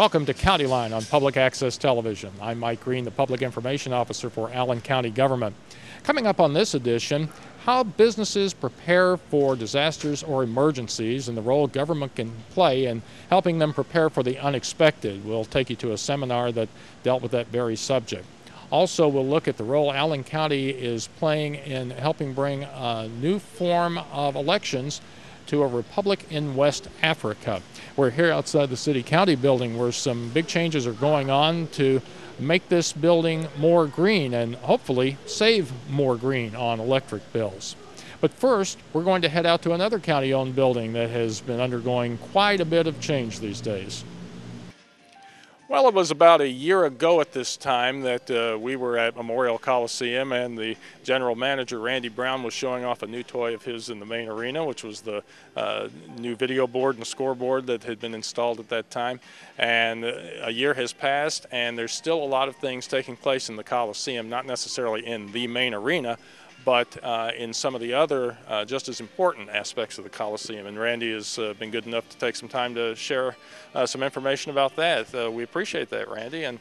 Welcome to Countyline on Public Access Television. I'm Mike Green, the Public Information Officer for Allen County Government. Coming up on this edition, how businesses prepare for disasters or emergencies and the role government can play in helping them prepare for the unexpected. We'll take you to a seminar that dealt with that very subject. Also, we'll look at the role Allen County is playing in helping bring a new form of elections to a republic in West Africa. We're here outside the City County building where some big changes are going on to make this building more green and hopefully save more green on electric bills. But first, we're going to head out to another county-owned building that has been undergoing quite a bit of change these days. Well, it was about a year ago at this time that we were at Memorial Coliseum, and the general manager, Randy Brown, was showing off a new toy of his in the main arena, which was the new video board and scoreboard that had been installed at that time. And a year has passed, and there's still a lot of things taking place in the Coliseum, not necessarily in the main arena, but in some of the other just as important aspects of the Coliseum. And Randy has been good enough to take some time to share some information about that. We appreciate that, Randy. And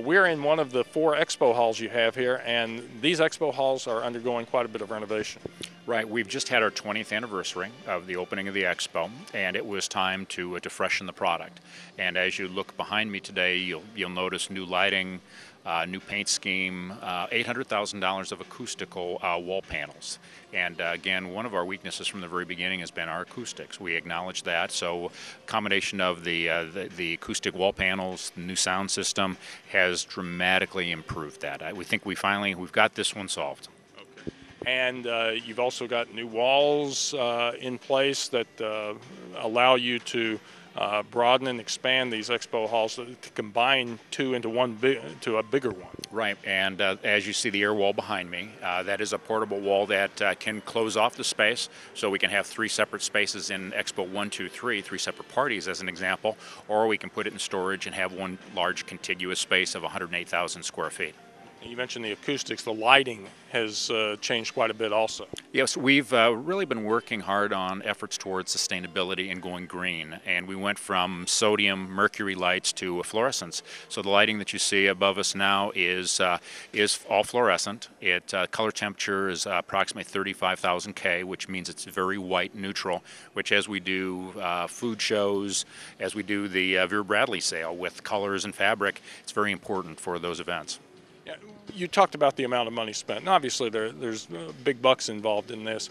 we're in one of the 4 expo halls you have here, and these expo halls are undergoing quite a bit of renovation. Right, we've just had our 20th anniversary of the opening of the Expo, and it was time to freshen the product. And as you look behind me today, you'll notice new lighting, new paint scheme, $800,000 of acoustical wall panels. And again, one of our weaknesses from the very beginning has been our acoustics. We acknowledge that, so combination of the acoustic wall panels, the new sound system has dramatically improved that. We think we've got this one solved. And you've also got new walls in place that allow you to broaden and expand these expo halls to combine two into one to a bigger one. Right, and as you see the air wall behind me, that is a portable wall that can close off the space, so we can have 3 separate spaces in Expo 1, 2, 3, 3 separate parties as an example, or we can put it in storage and have one large contiguous space of 108,000 square feet. You mentioned the acoustics. The lighting has changed quite a bit also. Yes, we've really been working hard on efforts towards sustainability and going green. And we went from sodium mercury lights to fluorescence. So the lighting that you see above us now is all fluorescent. Color temperature is approximately 35,000 K, which means it's very white neutral, which as we do food shows, as we do the Vera Bradley sale with colors and fabric, it's very important for those events. You talked about the amount of money spent, and obviously there's big bucks involved in this.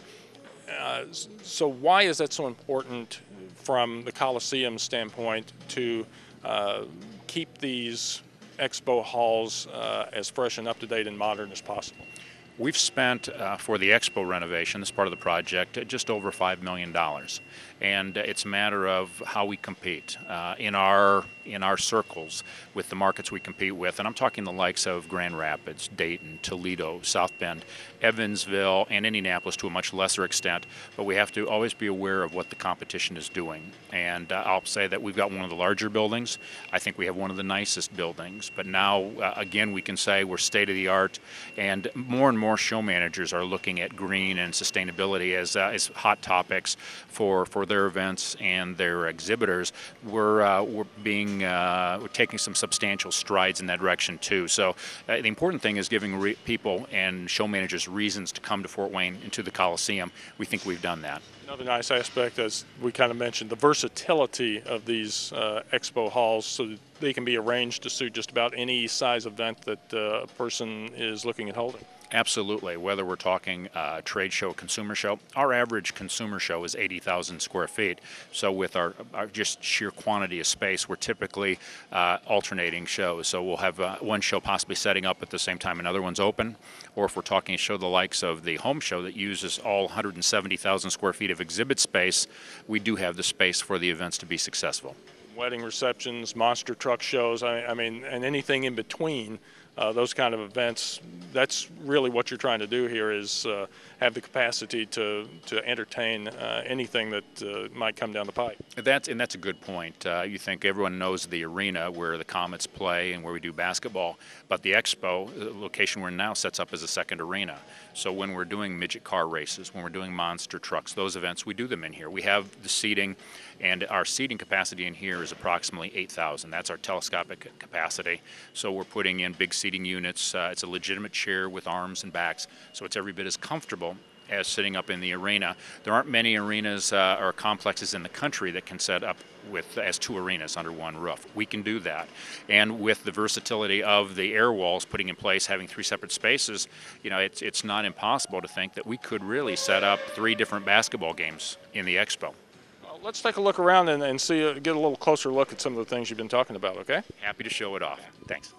So why is that so important from the Coliseum standpoint to keep these expo halls as fresh and up-to-date and modern as possible? We've spent, for the Expo renovation, as part of the project, just over $5 million. And it's a matter of how we compete in our circles with the markets we compete with. And I'm talking the likes of Grand Rapids, Dayton, Toledo, South Bend, Evansville, and Indianapolis to a much lesser extent. But we have to always be aware of what the competition is doing. And I'll say that we've got one of the larger buildings. I think we have one of the nicest buildings. But now, again, we can say we're state-of-the-art, and more show managers are looking at green and sustainability as hot topics for their events and their exhibitors. We're taking some substantial strides in that direction too. So the important thing is giving people and show managers reasons to come to Fort Wayne and to the Coliseum. We think we've done that. Another nice aspect, as we kind of mentioned, the versatility of these expo halls, so that they can be arranged to suit just about any size event that a person is looking at holding. Absolutely. Whether we're talking trade show, consumer show, our average consumer show is 80,000 square feet. So with our just sheer quantity of space, we're typically alternating shows. So we'll have one show possibly setting up at the same time another one's open. Or if we're talking a show the likes of the home show that uses all 170,000 square feet of exhibit space, we do have the space for the events to be successful. Wedding receptions, monster truck shows, I mean, and anything in between. those kind of events. That's really what you're trying to do here, is have the capacity to entertain anything that might come down the pipe. That's a good point. You think everyone knows the arena where the Comets play and where we do basketball, but the Expo, the location we're in now, sets up as a second arena. So when we're doing midget car races, when we're doing monster trucks, those events, we do them in here. We have the seating, and our seating capacity in here is approximately 8,000. That's our telescopic capacity. So we're putting in big seating units. It's a legitimate chair with arms and backs, so it's every bit as comfortable as sitting up in the arena. There aren't many arenas or complexes in the country that can set up as two arenas under one roof. We can do that. And with the versatility of the air walls putting in place, having 3 separate spaces, you know, it's not impossible to think that we could really set up 3 different basketball games in the Expo. Well, let's take a look around and see, get a little closer look at some of the things you've been talking about, okay? Happy to show it off. Thanks.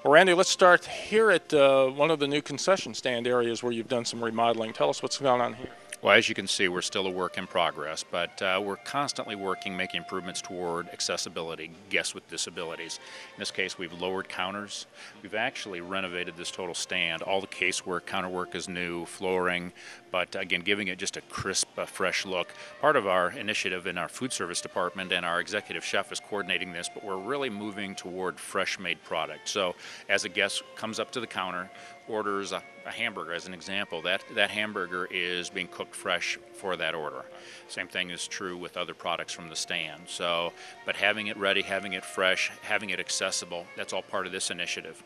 Well, Randy, let's start here at one of the new concession stand areas where you've done some remodeling. Tell us what's going on here. Well, as you can see, we're still a work in progress, but we're constantly working, making improvements toward accessibility, guests with disabilities. In this case, we've lowered counters. We've actually renovated this total stand. All the casework, counterwork is new, flooring, but again, giving it just a crisp, fresh look. Part of our initiative in our food service department, and our executive chef is coordinating this, but we're really moving toward fresh-made product. So as a guest comes up to the counter, orders a hamburger as an example, that hamburger is being cooked fresh for that order. Same thing is true with other products from the stand. So, but having it ready, having it fresh, having it accessible, that's all part of this initiative.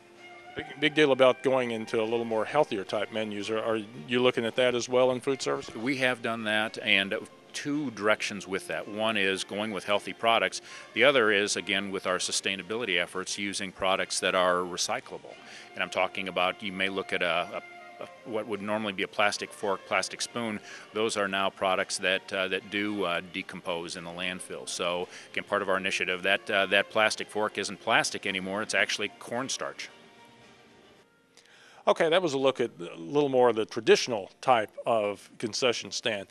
Big deal about going into a little more healthier type menus. Are you looking at that as well in food service? We have done that, and 2 directions with that. One is going with healthy products. The other is, again, with our sustainability efforts, using products that are recyclable. And I'm talking about, you may look at what would normally be a plastic fork, plastic spoon. Those are now products that do decompose in the landfill. So again, part of our initiative, that plastic fork isn't plastic anymore, it's actually cornstarch. Okay, that was a look at a little more of the traditional type of concession stand.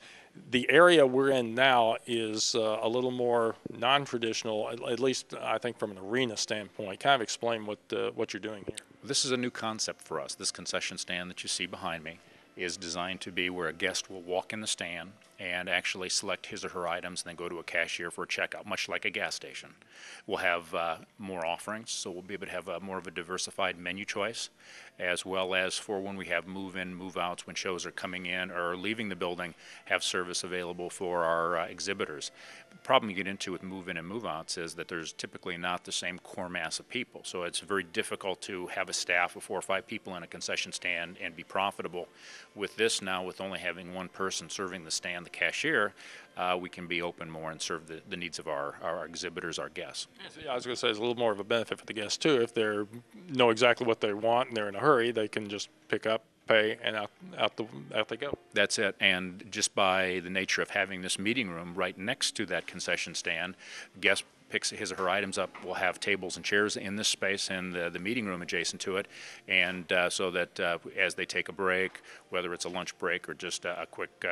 The area we're in now is a little more non-traditional, at least I think from an arena standpoint. Kind of explain what you're doing here. This is a new concept for us. This concession stand that you see behind me is designed to be where a guest will walk in the stand and actually select his or her items and then go to a cashier for a checkout, much like a gas station. We'll have more offerings, so we'll be able to have more of a diversified menu choice, as well as for when we have move-in, move-outs, when shows are coming in or leaving the building, have service available for our exhibitors. The problem you get into with move-in and move-outs is that there's typically not the same core mass of people, so it's very difficult to have a staff of 4 or 5 people in a concession stand and be profitable. With this now, with only having one person serving the stand, the cashier, we can be open more and serve the needs of our exhibitors, our guests. Yeah, I was going to say it's a little more of a benefit for the guests too. If they know exactly what they want and they're in a hurry, they can just pick up, pay, and out they go. That's it. And just by the nature of having this meeting room right next to that concession stand, guest picks his or her items up. We'll have tables and chairs in this space and the meeting room adjacent to it, and so that as they take a break, whether it's a lunch break or just a quick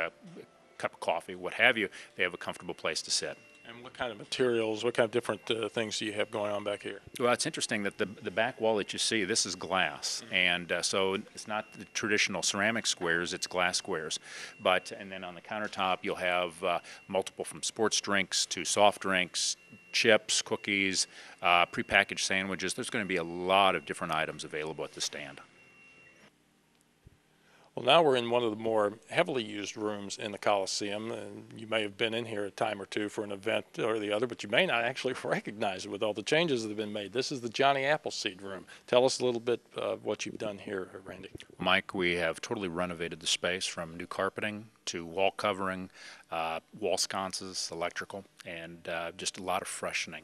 cup of coffee, what have you, they have a comfortable place to sit. And what kind of materials, what kind of different things do you have going on back here? Well, it's interesting that the back wall that you see, this is glass, and so it's not the traditional ceramic squares, it's glass squares. And then on the countertop, you'll have multiple, from sports drinks to soft drinks, chips, cookies, prepackaged sandwiches. There's going to be a lot of different items available at the stand. Well, now we're in one of the more heavily used rooms in the Coliseum, and you may have been in here a time or two for an event or the other, but you may not actually recognize it with all the changes that have been made. This is the Johnny Appleseed room. Tell us a little bit of what you've done here, Randy. Mike, we have totally renovated the space, from new carpeting to wall covering, wall sconces, electrical, and just a lot of freshening.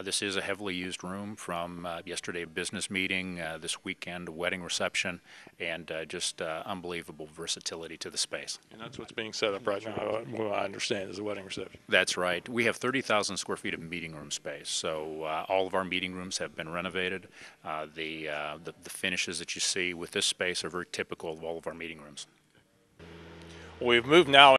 This is a heavily used room, from yesterday a business meeting, this weekend a wedding reception, and just unbelievable versatility to the space. And that's what's being set up right now, what I understand, is a wedding reception. That's right. We have 30,000 square feet of meeting room space, so all of our meeting rooms have been renovated. The finishes that you see with this space are very typical of all of our meeting rooms. We've moved now